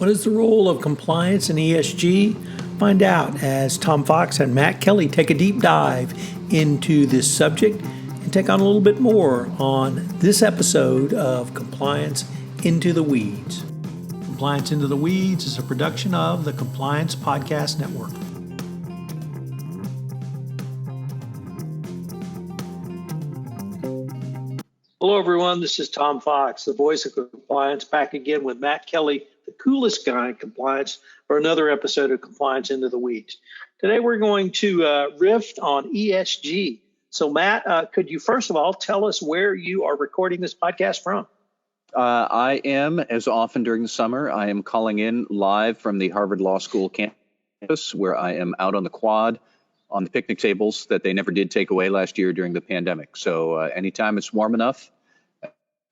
What is the role of compliance in ESG? Find out as Tom Fox and Matt Kelly take a deep dive into this subject and take on a little bit more on this episode of Compliance Into the Weeds. Compliance Into the Weeds is a production of the Compliance Podcast Network. Hello, everyone. This is Tom Fox, the voice of compliance, back again with Matt Kelly, the coolest guy in compliance, for another episode of Compliance Into the Weeds. Today, we're going to riff on ESG. So, Matt, could you first of all tell us where you are recording this podcast from? I am, as often during the summer, I am calling in live from the Harvard Law School campus, where I am out on the quad on the picnic tables that they never did take away last year during the pandemic. So anytime it's warm enough,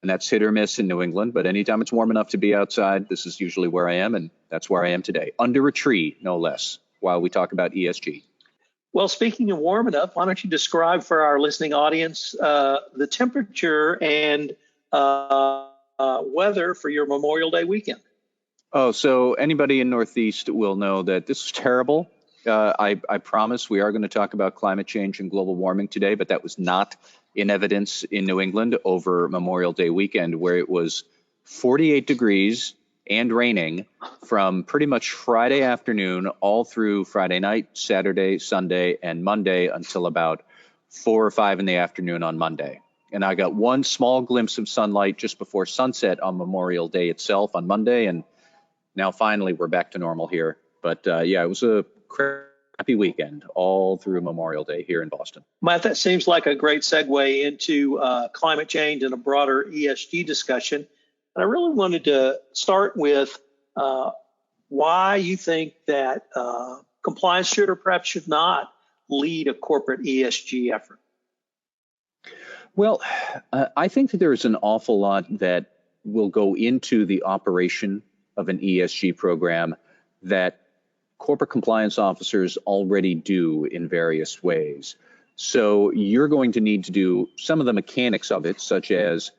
and that's hit or miss in New England, but anytime it's warm enough to be outside, this is usually where I am, and that's where I am today, under a tree, no less, while we talk about ESG. Well, speaking of warm enough, why don't you describe for our listening audience the temperature and weather for your Memorial Day weekend? Oh, so anybody in Northeast will know that this is terrible. I promise we are going to talk about climate change and global warming today, but that was not in evidence in New England over Memorial Day weekend, where it was 48 degrees and raining from pretty much Friday afternoon all through Friday night, Saturday, Sunday, and Monday until about 4 or 5 in the afternoon on Monday. And I got one small glimpse of sunlight just before sunset on Memorial Day itself on Monday, and now finally we're back to normal here. But yeah, it was a crappy weekend all through Memorial Day here in Boston. Matt, that seems like a great segue into climate change and a broader ESG discussion. And I really wanted to start with why you think that compliance should or perhaps should not lead a corporate ESG effort. Well, I think that there's an awful lot that will go into the operation of an ESG program that corporate compliance officers already do in various ways. So you're going to need to do some of the mechanics of it, such as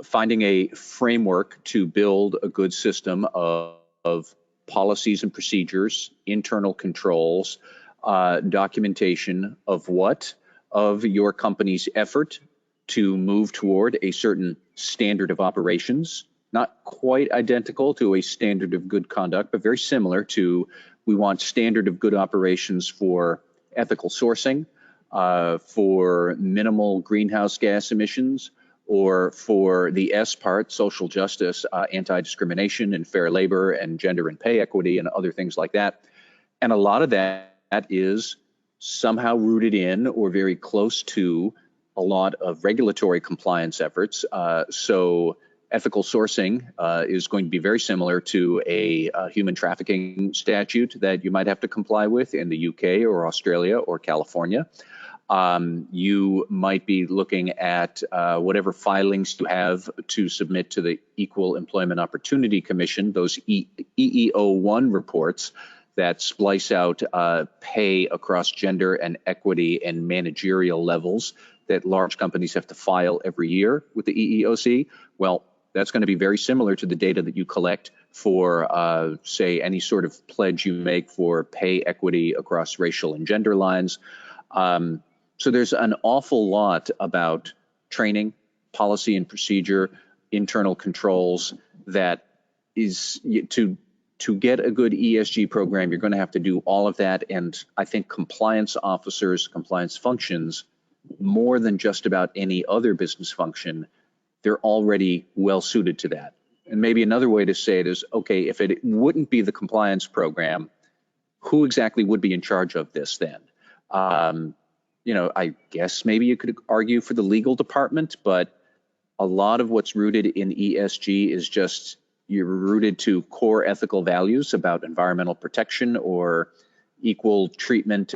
finding a framework to build a good system of policies and procedures, internal controls, documentation of your company's effort to move toward a certain standard of operations, not quite identical to a standard of good conduct, but very similar to, we want standard of good operations for ethical sourcing, for minimal greenhouse gas emissions, or for the S part, social justice, anti-discrimination and fair labor and gender and pay equity and other things like that. And a lot of that is somehow rooted in or very close to a lot of regulatory compliance efforts. So ethical sourcing is going to be very similar to a human trafficking statute that you might have to comply with in the UK or Australia or California. You might be looking at whatever filings you have to submit to the Equal Employment Opportunity Commission, those EEO1 reports that splice out pay across gender and equity and managerial levels that large companies have to file every year with the EEOC. Well, that's going to be very similar to the data that you collect for, say, any sort of pledge you make for pay equity across racial and gender lines. So there's an awful lot about training, policy and procedure, internal controls that is to get a good ESG program, you're going to have to do all of that. And I think compliance officers, compliance functions, more than just about any other business function, they're already well suited to that. And maybe another way to say it is, okay, if it wouldn't be the compliance program, who exactly would be in charge of this then? I guess maybe you could argue for the legal department, but a lot of what's rooted in ESG is just you're rooted to core ethical values about environmental protection or equal treatment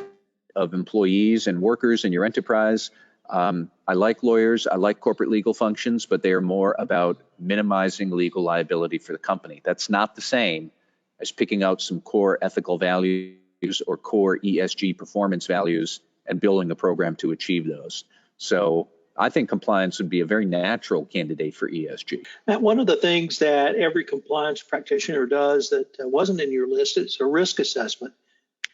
of employees and workers in your enterprise. I like lawyers, I like corporate legal functions, but they are more about minimizing legal liability for the company. That's not the same as picking out some core ethical values or core ESG performance values and building a program to achieve those. So I think compliance would be a very natural candidate for ESG. Matt, one of the things that every compliance practitioner does that wasn't in your list is a risk assessment.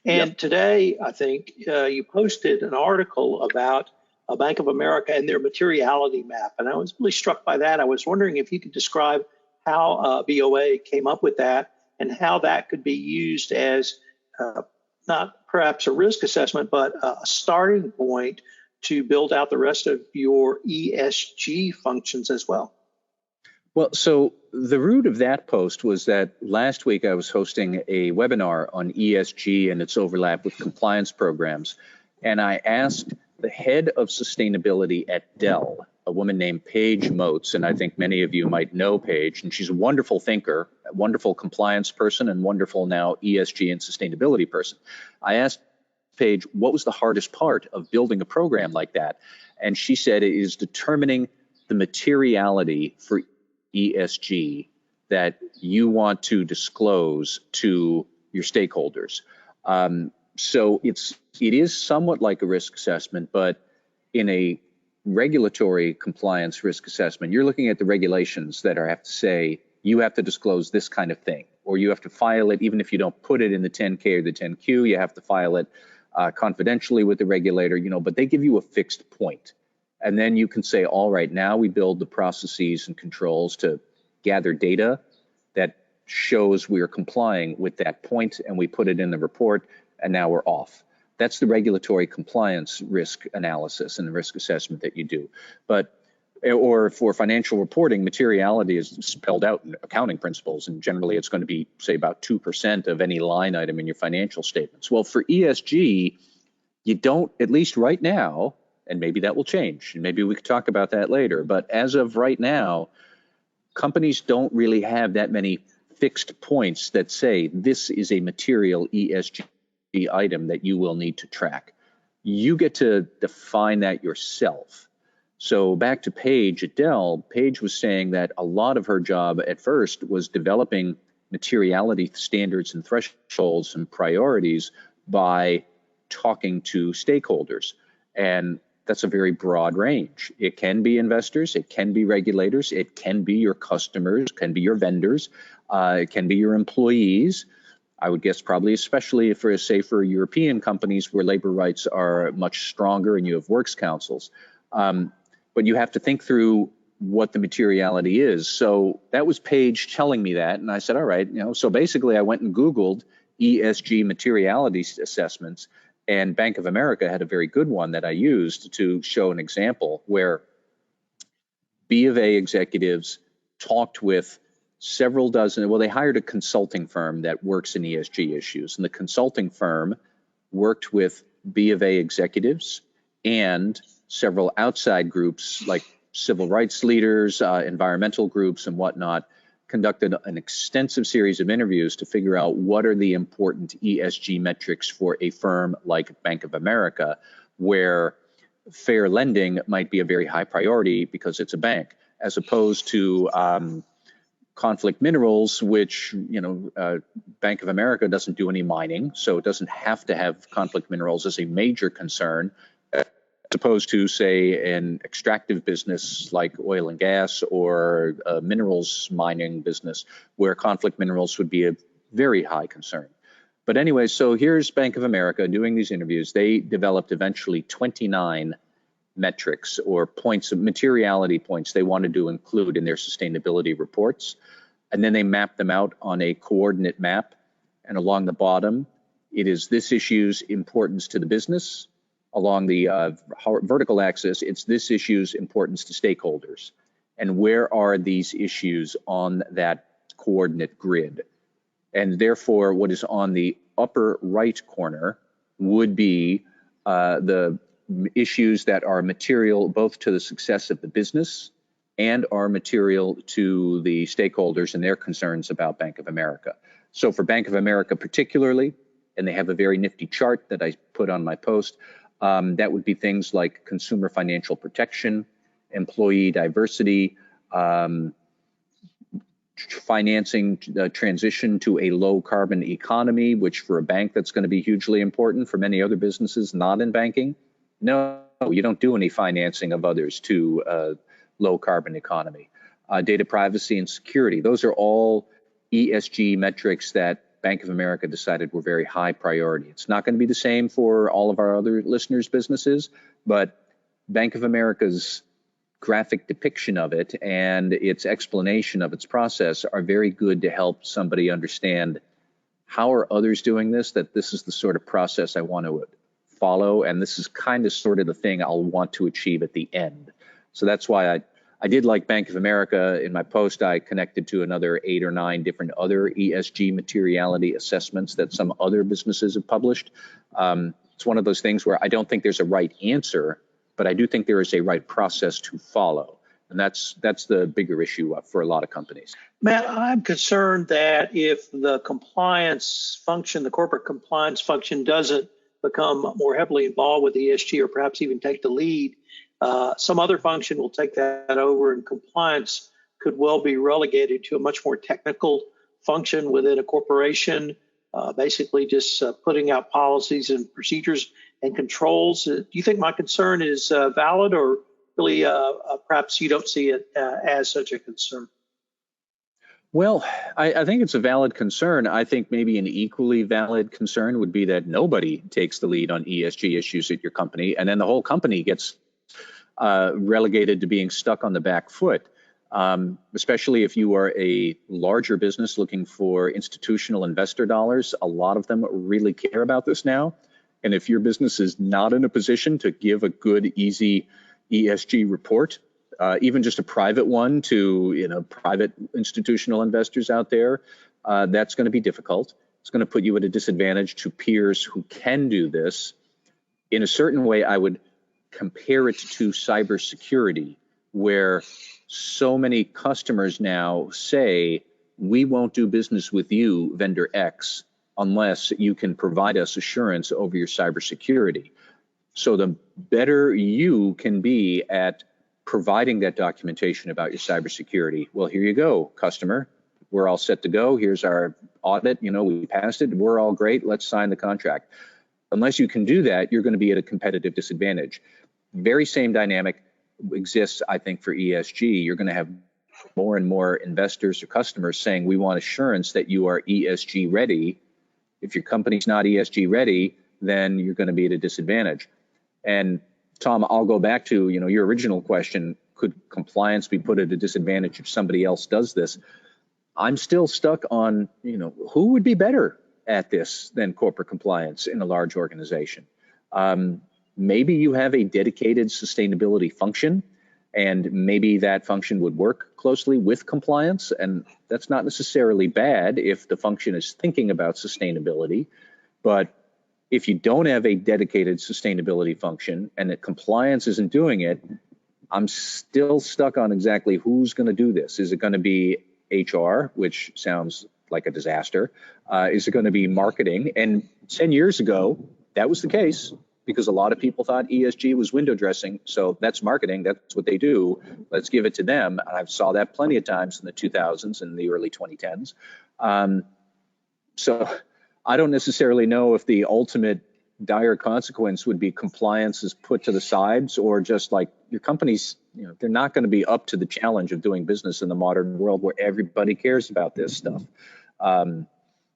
And Yep. today, I think you posted an article about Bank of America and their materiality map. And I was really struck by that. I was wondering if you could describe how BOA came up with that and how that could be used as not perhaps a risk assessment, but a starting point to build out the rest of your ESG functions as well. Well, so the root of that post was that last week I was hosting a webinar on ESG and its overlap with compliance programs. And I asked the head of sustainability at Dell, a woman named Paige Motes, and I think many of you might know Paige, and she's a wonderful thinker, a wonderful compliance person, and wonderful now ESG and sustainability person. I asked Paige, what was the hardest part of building a program like that? And she said it is determining the materiality for ESG that you want to disclose to your stakeholders. So it is somewhat like a risk assessment, but in a regulatory compliance risk assessment, you're looking at the regulations that have to say you have to disclose this kind of thing, or you have to file it, even if you don't put it in the 10K or the 10Q, you have to file it confidentially with the regulator, but they give you a fixed point. And then you can say, all right, now we build the processes and controls to gather data that shows we are complying with that point, and we put it in the report, and now we're off. That's the regulatory compliance risk analysis and the risk assessment that you do. Or for financial reporting, materiality is spelled out in accounting principles, and generally it's going to be, say, about 2% of any line item in your financial statements. Well, for ESG, you don't, at least right now, and maybe that will change, and maybe we could talk about that later, but as of right now, companies don't really have that many fixed points that say this is a material ESG item that you will need to track. You get to define that yourself. So back to Paige at Dell, Paige was saying that a lot of her job at first was developing materiality standards and thresholds and priorities by talking to stakeholders. And that's a very broad range. It can be investors, it can be regulators, it can be your customers, it can be your vendors, it can be your employees. I would guess probably especially for, say, for European companies where labor rights are much stronger and you have works councils. But you have to think through what the materiality is. So that was Paige telling me that. And I said, all right, so basically I went and Googled ESG materiality assessments, and Bank of America had a very good one that I used to show an example where B of A executives talked with several dozen, well, they hired a consulting firm that works in ESG issues. And the consulting firm worked with B of A executives and several outside groups like civil rights leaders, environmental groups and whatnot, conducted an extensive series of interviews to figure out what are the important ESG metrics for a firm like Bank of America, where fair lending might be a very high priority because it's a bank, as opposed to conflict minerals, which, Bank of America doesn't do any mining, so it doesn't have to have conflict minerals as a major concern, as opposed to, say, an extractive business like oil and gas or a minerals mining business where conflict minerals would be a very high concern. But anyway, so here's Bank of America doing these interviews. They developed eventually 29 metrics or points of materiality points they wanted to include in their sustainability reports. And then they mapped them out on a coordinate map. And along the bottom, it is this issue's importance to the business. Along the vertical axis, it's this issue's importance to stakeholders. And where are these issues on that coordinate grid? And therefore, what is on the upper right corner would be the issues that are material both to the success of the business and are material to the stakeholders and their concerns about Bank of America. So for Bank of America particularly, and they have a very nifty chart that I put on my post, that would be things like consumer financial protection, employee diversity, financing the transition to a low carbon economy, which for a bank that's going to be hugely important. For many other businesses not in banking, no, you don't do any financing of others to low carbon economy. Data privacy and security, those are all ESG metrics that Bank of America decided were very high priority. It's not going to be the same for all of our other listeners' businesses, but Bank of America's graphic depiction of it and its explanation of its process are very good to help somebody understand how are others doing this, that this is the sort of process I want to follow, and this is kind of sort of the thing I'll want to achieve at the end. So that's why I did like Bank of America. In my post, I connected to another 8 or 9 different other ESG materiality assessments that some other businesses have published. It's one of those things where I don't think there's a right answer, but I do think there is a right process to follow. And that's the bigger issue for a lot of companies. Matt, I'm concerned that if the compliance function, the corporate compliance function, doesn't become more heavily involved with ESG or perhaps even take the lead, some other function will take that over, and compliance could well be relegated to a much more technical function within a corporation, basically just putting out policies and procedures and controls. Do you think my concern is valid, or really perhaps you don't see it as such a concern? Well, I think it's a valid concern. I think maybe an equally valid concern would be that nobody takes the lead on ESG issues at your company, and then the whole company gets relegated to being stuck on the back foot, especially if you are a larger business looking for institutional investor dollars. A lot of them really care about this now. And if your business is not in a position to give a good, easy ESG report, even just a private one to private institutional investors out there, that's going to be difficult. It's going to put you at a disadvantage to peers who can do this. In a certain way, I would compare it to cybersecurity, where so many customers now say, we won't do business with you, vendor X, unless you can provide us assurance over your cybersecurity. So the better you can be at providing that documentation about your cybersecurity, well, here you go, customer. We're all set to go. Here's our audit. We passed it. We're all great. Let's sign the contract. Unless you can do that, you're going to be at a competitive disadvantage. Very same dynamic exists, I think, for ESG. You're going to have more and more investors or customers saying, we want assurance that you are ESG ready. If your company's not ESG ready, then you're going to be at a disadvantage. And Tom, I'll go back to your original question: could compliance be put at a disadvantage if somebody else does this? I'm still stuck on who would be better at this than corporate compliance in a large organization. Maybe you have a dedicated sustainability function, and maybe that function would work closely with compliance, and that's not necessarily bad if the function is thinking about sustainability. But if you don't have a dedicated sustainability function and that compliance isn't doing it, I'm still stuck on exactly who's going to do this. Is it going to be HR, which sounds like a disaster? Is it going to be marketing? And 10 years ago, that was the case, because a lot of people thought ESG was window dressing. So that's marketing. That's what they do. Let's give it to them. And I saw that plenty of times in the 2000s and the early 2010s. So I don't necessarily know if the ultimate dire consequence would be compliance is put to the sides, or just like your companies, they're not going to be up to the challenge of doing business in the modern world where everybody cares about this stuff.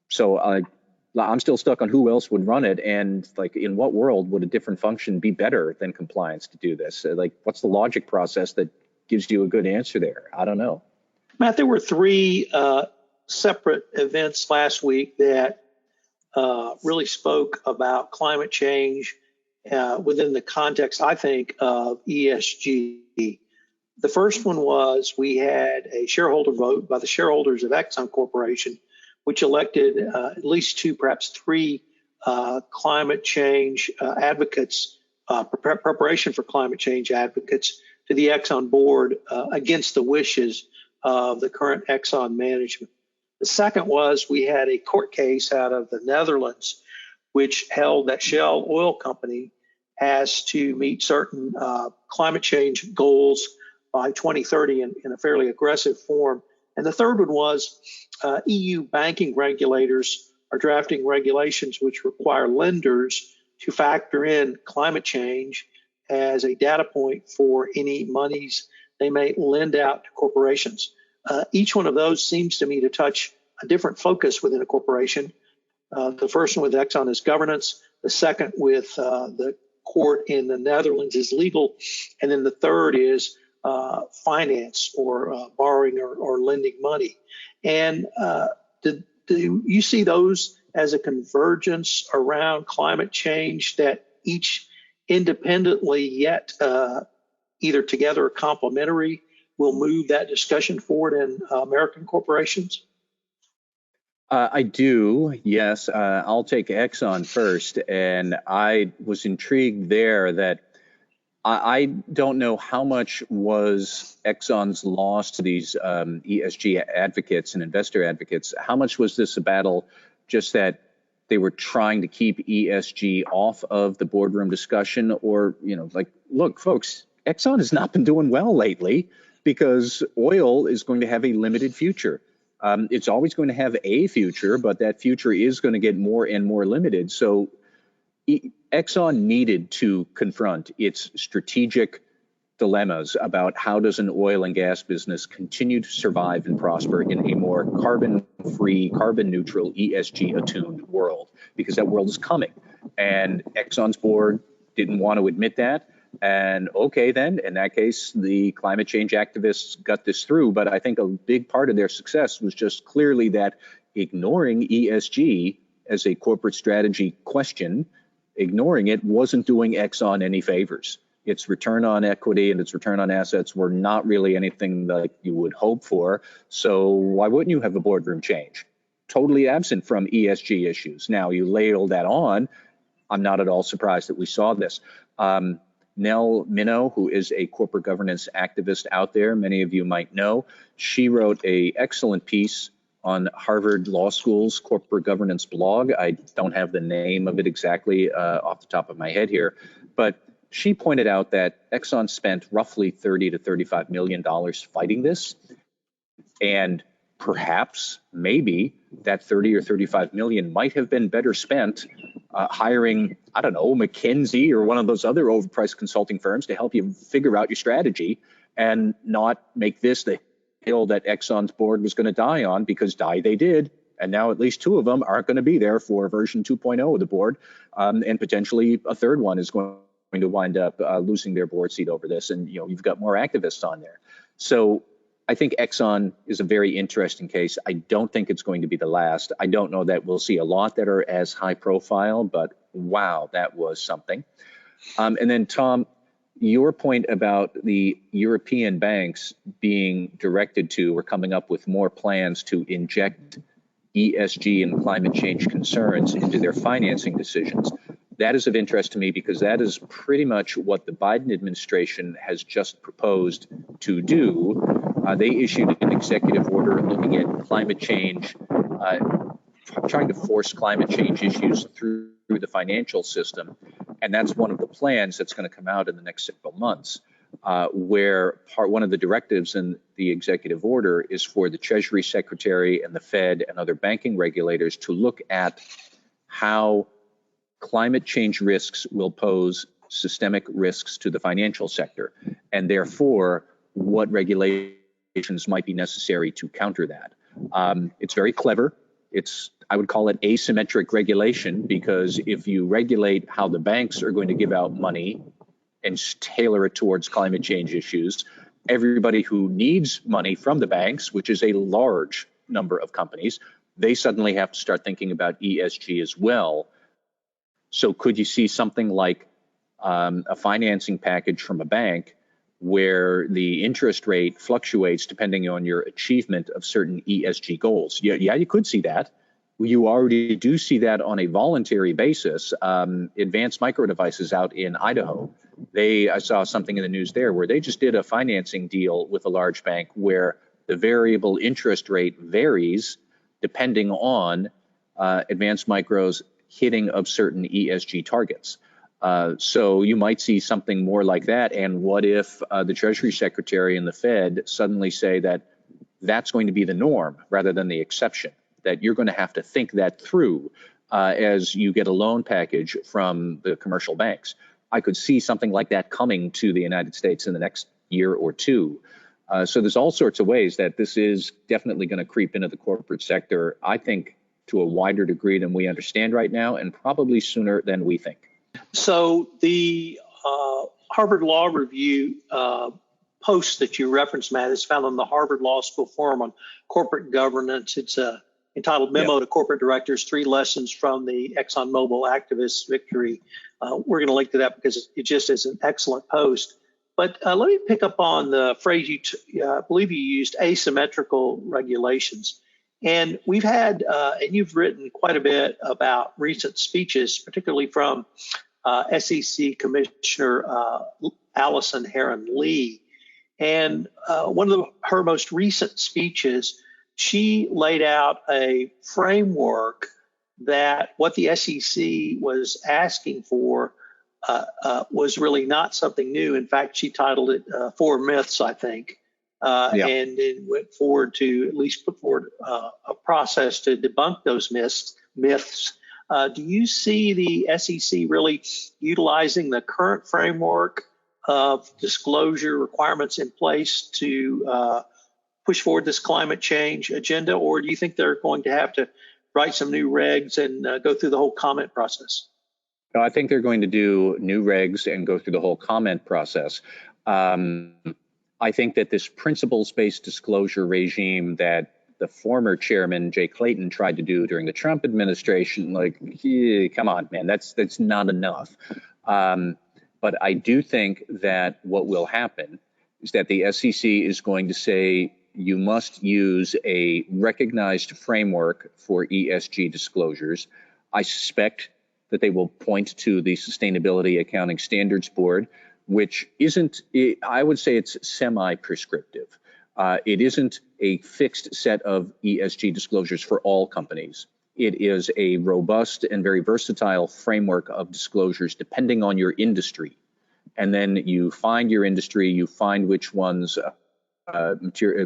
So I'm still stuck on who else would run it, and like, in what world would a different function be better than compliance to do this? Like, what's the logic process that gives you a good answer there? I don't know. Matt, there were 3 separate events last week that really spoke about climate change within the context, I think, of ESG. The first one was we had a shareholder vote by the shareholders of Exxon Corporation, which elected at least 2, perhaps 3 climate change advocates, preparation for climate change advocates to the Exxon board against the wishes of the current Exxon management. The second was we had a court case out of the Netherlands, which held that Shell Oil Company has to meet certain climate change goals by 2030 in a fairly aggressive form. And the third one was EU banking regulators are drafting regulations which require lenders to factor in climate change as a data point for any monies they may lend out to corporations. Each one of those seems to me to touch a different focus within a corporation. The first one with Exxon is governance. The second with the court in the Netherlands is legal. And then the third is finance or borrowing or lending money. And do you see those as a convergence around climate change that each independently yet either together or complementary will move that discussion forward in American corporations? I do, yes. I'll take Exxon first. And I was intrigued there that I don't know how much was Exxon's loss to these ESG advocates and investor advocates. How much was this a battle just that they were trying to keep ESG off of the boardroom discussion? Or, like, look, folks, Exxon has not been doing well lately because oil is going to have a limited future. It's always going to have a future, but that future is going to get more and more limited. So Exxon needed to confront its strategic dilemmas about how does an oil and gas business continue to survive and prosper in a more carbon-free, carbon-neutral, ESG-attuned world, because that world is coming. And Exxon's board didn't want to admit that. And okay, then, in that case, the climate change activists got this through. But I think a big part of their success was just clearly that ignoring ESG as a corporate strategy question, ignoring it wasn't doing Exxon any favors. Its return on equity and its return on assets were not really anything that you would hope for. So why wouldn't you have a boardroom change? Totally absent from ESG issues. Now, you ladle that on. I'm not at all surprised that we saw this. Nell Minow, who is a corporate governance activist out there, many of you might know, she wrote an excellent piece on Harvard Law School's corporate governance blog. I don't have the name of it exactly off the top of my head here, but she pointed out that Exxon spent roughly $30 to $35 million fighting this, and perhaps, maybe, that 30 or 35 million might have been better spent hiring, I don't know, McKinsey or one of those other overpriced consulting firms to help you figure out your strategy and not make this the hill that Exxon's board was going to die on, because die they did. And now at least two of them aren't going to be there for version 2.0 of the board. And potentially a third one is going to wind up losing their board seat over this. And, you've got more activists on there. So I think Exxon is a very interesting case. I don't think it's going to be the last. I don't know that we'll see a lot that are as high profile, but wow, that was something. And then, Tom, your point about the European banks being directed to or coming up with more plans to inject ESG and climate change concerns into their financing decisions. That is of interest to me because that is pretty much what the Biden administration has just proposed to do. They issued an executive order looking at climate change, trying to force climate change issues through the financial system. And that's one of the plans that's going to come out in the next several months, where one of the directives in the executive order is for the Treasury Secretary and the Fed and other banking regulators to look at how climate change risks will pose systemic risks to the financial sector, and therefore what regulations might be necessary to counter that. It's very clever. I would call it asymmetric regulation, because if you regulate how the banks are going to give out money and tailor it towards climate change issues, everybody who needs money from the banks, which is a large number of companies, they suddenly have to start thinking about ESG as well. So could you see something like a financing package from a bank where the interest rate fluctuates depending on your achievement of certain ESG goals? Yeah, you could see that. You already do see that on a voluntary basis. Advanced Micro Devices out in Idaho, I saw something in the news there where they just did a financing deal with a large bank where the variable interest rate varies depending on Advanced Micro's hitting of certain ESG targets. So you might see something more like that. And what if the Treasury Secretary and the Fed suddenly say that that's going to be the norm rather than the exception, that you're going to have to think that through as you get a loan package from the commercial banks? I could see something like that coming to the United States in the next year or two. So there's all sorts of ways that this is definitely going to creep into the corporate sector, I think, to a wider degree than we understand right now, and probably sooner than we think. So the Harvard Law Review post that you referenced, Matt, is found on the Harvard Law School Forum on Corporate Governance. It's entitled Memo to Corporate Directors, 3 Lessons from the ExxonMobil Activist Victory. We're going to link to that because it just is an excellent post. But let me pick up on the phrase I believe you used, asymmetrical regulations. And we've had, and you've written quite a bit about recent speeches, particularly from SEC Commissioner Allison Herron-Lee. And one of her most recent speeches, she laid out a framework that what the SEC was asking for was really not something new. In fact, she titled it 4 Myths, I think, and then went forward to at least put forward a process to debunk those myths. Do you see the SEC really utilizing the current framework of disclosure requirements in place to push forward this climate change agenda, or do you think they're going to have to write some new regs and go through the whole comment process? No, I think they're going to do new regs and go through the whole comment process. I think that this principles-based disclosure regime that the former chairman, Jay Clayton, tried to do during the Trump administration, come on, man, that's not enough. But I do think that what will happen is that the SEC is going to say you must use a recognized framework for ESG disclosures. I suspect that they will point to the Sustainability Accounting Standards Board, which isn't, I would say it's semi-prescriptive. It isn't a fixed set of ESG disclosures for all companies. It is a robust and very versatile framework of disclosures depending on your industry. And then you find your industry, you find which ones,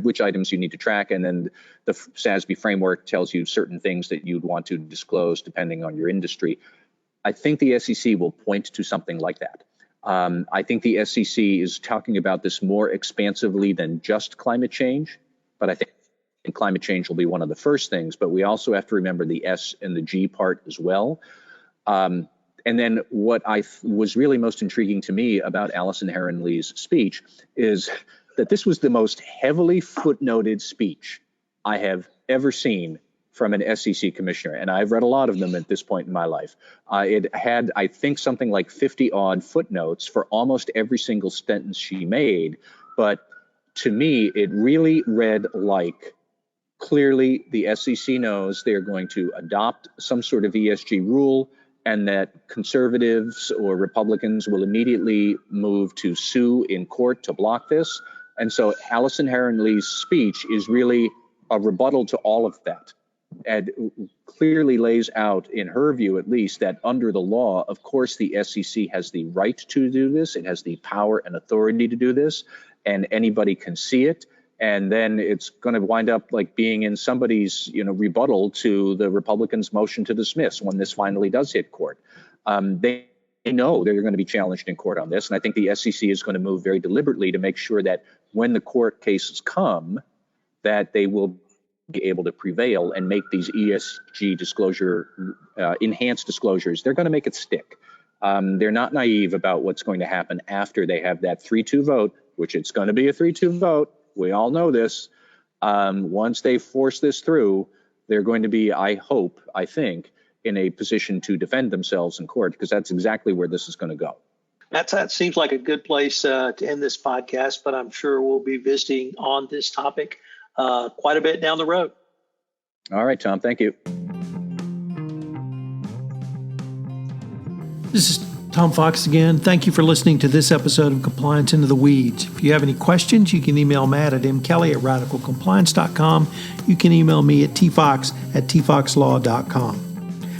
which items you need to track, and then the SASB framework tells you certain things that you'd want to disclose depending on your industry. I think the SEC will point to something like that. I think the SEC is talking about this more expansively than just climate change, but I think climate change will be one of the first things, but we also have to remember the S and the G part as well. And then what was really most intriguing to me about Allison Herron-Lee's speech is that this was the most heavily footnoted speech I have ever seen from an SEC commissioner, and I've read a lot of them at this point in my life. It had, I think, something like 50-odd footnotes for almost every single sentence she made, but to me, it really read like clearly the SEC knows they're going to adopt some sort of ESG rule, and that conservatives or Republicans will immediately move to sue in court to block this. And so Allison Herron-Lee's speech is really a rebuttal to all of that. And clearly lays out, in her view at least, that under the law, of course, the SEC has the right to do this. It has the power and authority to do this, and anybody can see it. And then it's going to wind up like being in somebody's, rebuttal to the Republicans' motion to dismiss when this finally does hit court. They know they're going to be challenged in court on this, and I think the SEC is going to move very deliberately to make sure that when the court cases come, that they will be able to prevail and make these ESG disclosure, enhanced disclosures. They're going to make it stick. They're not naive about what's going to happen after they have that 3-2 vote, which it's going to be a 3-2 vote. We all know this. Once they force this through, they're going to be, I think, in a position to defend themselves in court, because that's exactly where this is going to go. That seems like a good place to end this podcast, but I'm sure we'll be visiting on this topic quite a bit down the road. All right, Tom, thank you. This is Tom Fox again. Thank you for listening to this episode of Compliance Into the Weeds. If you have any questions, you can email Matt at mkelly@radicalcompliance.com. You can email me at tfox@tfoxlaw.com.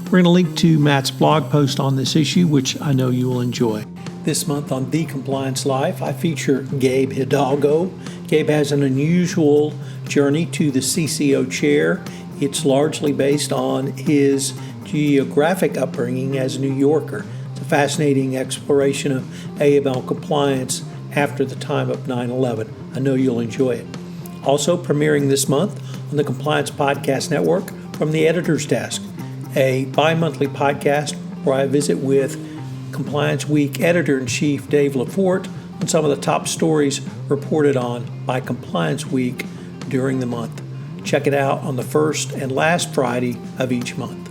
We're going to link to Matt's blog post on this issue, which I know you will enjoy. This month on The Compliance Life, I feature Gabe Hidalgo. Gabe has an unusual journey to the CCO chair. It's largely based on his geographic upbringing as a New Yorker. It's a fascinating exploration of AML compliance after the time of 9/11. I know you'll enjoy it. Also premiering this month on the Compliance Podcast Network from the Editor's Desk, a bi-monthly podcast where I visit with Compliance Week Editor-in-Chief Dave Lafort on some of the top stories reported on by Compliance Week during the month. Check it out on the first and last Friday of each month.